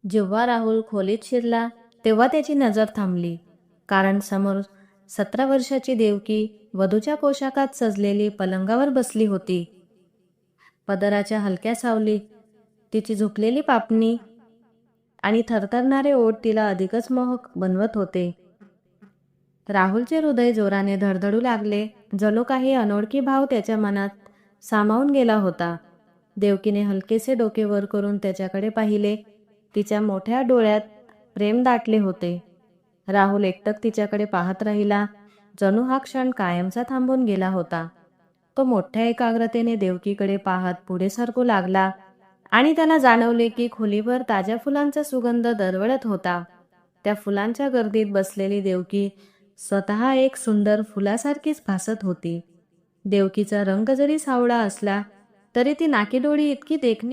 जेव्हा राहुल खोलीत शिरला तेव्हा त्याची नजर थांबली, कारण समोर 17 वर्षाची देवकी वधूच्या पोशाखात सजलेली पलंगावर बसली होती. पदराच्या हलक्या सावलीत तिची झुकलेली पापणी आणि थरथरणारे ओठ तिला अधिकच मोहक बनवत होते. राहुलचे हृदय जोराने धडधडू लागले, जणू काही अनोळखी भाव त्याच्या मनात सामावून गेला होता. देवकीने हलकेसे डोके वर करून त्याच्याकडे पाहिले. तिच्या मोठ्या डोळ्यात प्रेम दाटले होते. राहुल एकटक तिच्याकडे पाहत राहिला, जणू हा क्षण कायमचा थांबून गेला होता. तो मोठ्या एकाग्रतेने देवकीकडे पाहत पुढे सरकू लागला आणि त्याला जाणवले की खोलीभर ताज्या फुलांचा सुगंध दरवळत होता. त्या फुलांच्या गर्दीत बसलेली देवकी स्वतः एक सुंदर फुलासारखीच भासत होती. देवकीचा रंग जरी सावळा असला तरी ती नाकीडोळी इतकी देखणी